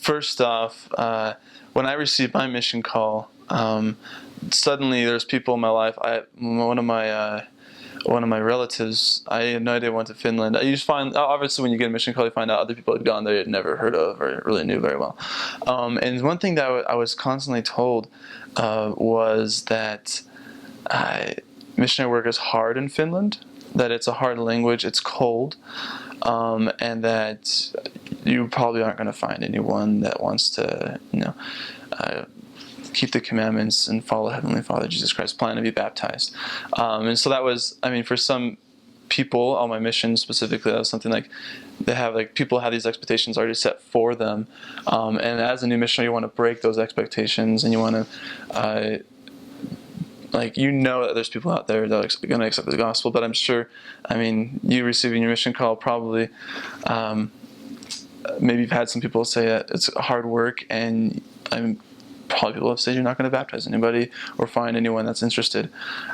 first off, when I received my mission call, suddenly there's people in my life. One of my relatives, I had no idea, went to Finland. You just find, obviously when you get a mission call, you find out other people had gone there you'd never heard of or really knew very well. And one thing that I was constantly told was that missionary work is hard in Finland, that it's a hard language, it's cold, and that you probably aren't going to find anyone that wants to, keep the commandments and follow Heavenly Father Jesus Christ's plan to be baptized. And so that was, for some people on my mission specifically, that was something like people have these expectations already set for them. And as a new missionary, you want to break those expectations, and you want to, that there's people out there that are going to accept the gospel. But I'm sure, you receiving your mission call probably, maybe you've had some people say that it's hard work, and probably people have said you're not going to baptize anybody or find anyone that's interested.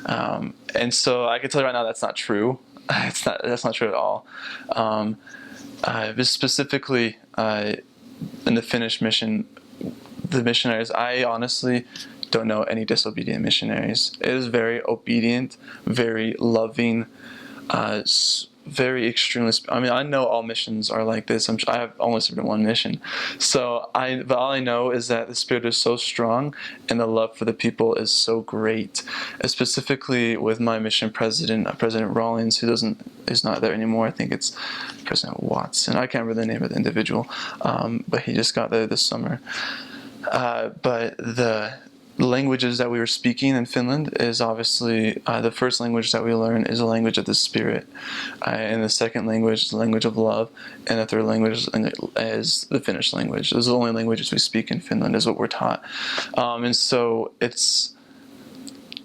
And so I can tell you right now that's not true. That's not true at all. Specifically in the Finnish mission, the missionaries, I honestly don't know any disobedient missionaries. It is very obedient, very loving, very extremely. I know all missions are like this. I have only served in one mission, but all I know is that the Spirit is so strong and the love for the people is so great. Specifically with my mission president, President Rawlings, is not there anymore. I think it's President Watson. I can't remember the name of the individual, but he just got there this summer. But the languages that we were speaking in Finland is obviously the first language that we learn is a language of the Spirit, and the second language is the language of love, and the third language is the Finnish language. Those are the only languages we speak in Finland, is what we're taught. And so it's,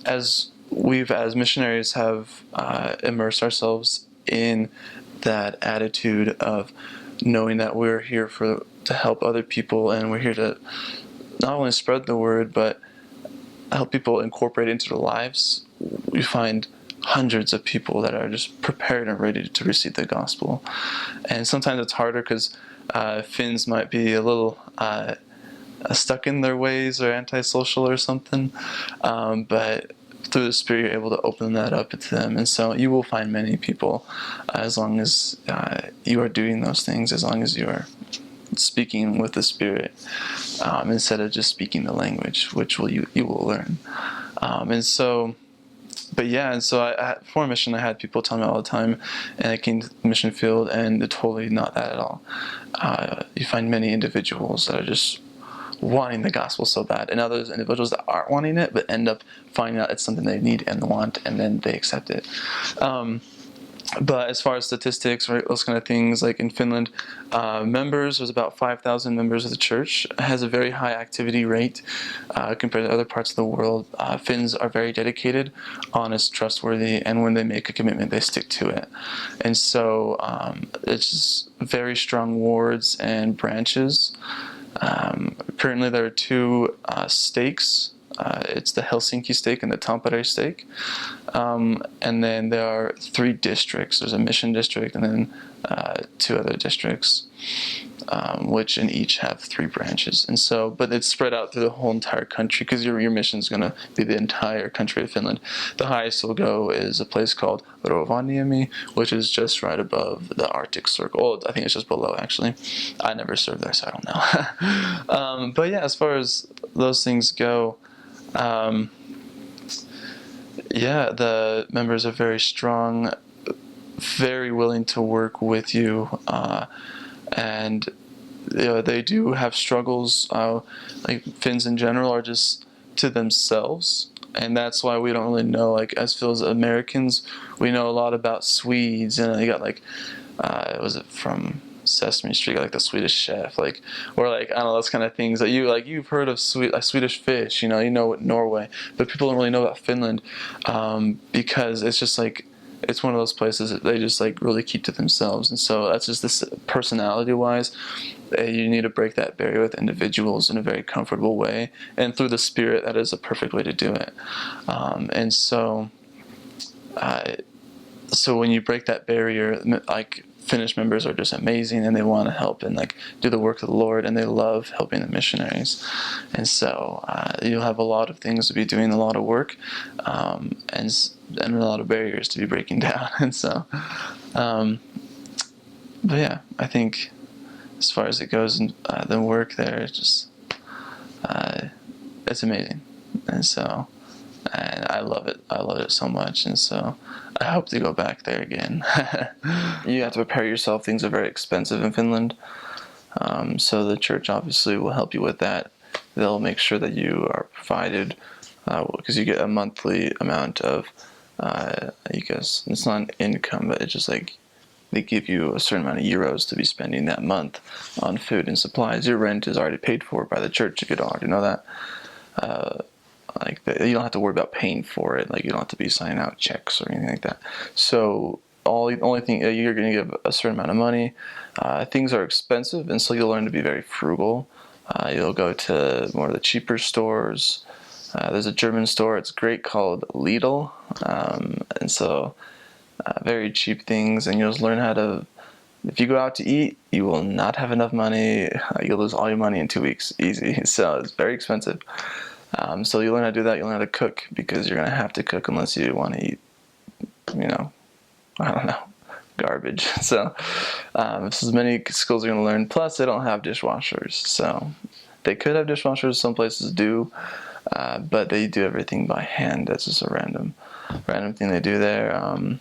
as missionaries have immersed ourselves in that attitude of knowing that we're here to help other people, and we're here to not only spread the word, but help people incorporate it into their lives. We find hundreds of people that are just prepared and ready to receive the gospel. And sometimes it's harder because Finns might be a little stuck in their ways or antisocial or something. But through the Spirit, you're able to open that up to them. And so you will find many people as long as you are doing those things, as long as you are speaking with the Spirit, instead of just speaking the language, which you will learn. For mission, I had people tell me all the time, and I came to the mission field, and they're totally not that at all. You find many individuals that are just wanting the gospel so bad, and others individuals that aren't wanting it, but end up finding out it's something they need and want, and then they accept it. But as far as statistics or those kind of things, like in Finland, there's about 5,000 members of the church. It has a very high activity rate compared to other parts of the world. Finns are very dedicated, honest, trustworthy, and when they make a commitment, they stick to it. And so it's just very strong wards and branches. Currently, there are two stakes. It's the Helsinki stake and the Tampere stake. And then there are 3 districts. There's a mission district and then 2 other districts, which in each have 3 branches. And so, but it's spread out through the whole entire country, because your mission is going to be the entire country of Finland. The highest we'll go is a place called Rovaniemi, which is just right above the Arctic Circle. Oh, I think it's just below, actually. I never served there, so I don't know. But yeah, as far as those things go, the members are very strong, very willing to work with you, and they do have struggles. Like Finns in general are just to themselves, and that's why we don't really know. Like as Americans, we know a lot about Swedes, and they got was it from Sesame Street, like the Swedish Chef, or I don't know, those kind of things that you've heard of Swedish fish, you know Norway, but people don't really know about Finland, because it's just it's one of those places that they just really keep to themselves. And so that's just this personality wise, you need to break that barrier with individuals in a very comfortable way, and through the Spirit, that is a perfect way to do it. So when you break that barrier, Finnish members are just amazing, and they want to help and like do the work of the Lord, and they love helping the missionaries. And so you'll have a lot of things to be doing, a lot of work, and a lot of barriers to be breaking down. And so, but yeah, I think as far as it goes, and the work there, it's amazing. And so, and I love it. I love it so much. And so I hope to go back there again. You have to prepare yourself. Things are very expensive in Finland. So the church obviously will help you with that. They'll make sure that you are provided, because you get a monthly amount of, I guess it's not an income, but it's just like they give you a certain amount of euros to be spending that month on food and supplies. Your rent is already paid for by the church, if you don't already know that. You don't have to worry about paying for it. Like, you don't have to be signing out checks or anything like that. So the only thing, you're going to give a certain amount of money. Things are expensive, and so you'll learn to be very frugal. You'll go to more of the cheaper stores. There's a German store, it's great, called Lidl. And so very cheap things, and you'll just learn how to, if you go out to eat, you will not have enough money. You'll lose all your money in 2 weeks, easy. So it's very expensive. So you learn how to do that. You learn how to cook, because you're going to have to cook unless you want to eat, I don't know, garbage. So this is many skills you're going to learn. Plus, they don't have dishwashers. So they could have dishwashers. Some places do, but they do everything by hand. That's just a random thing they do there.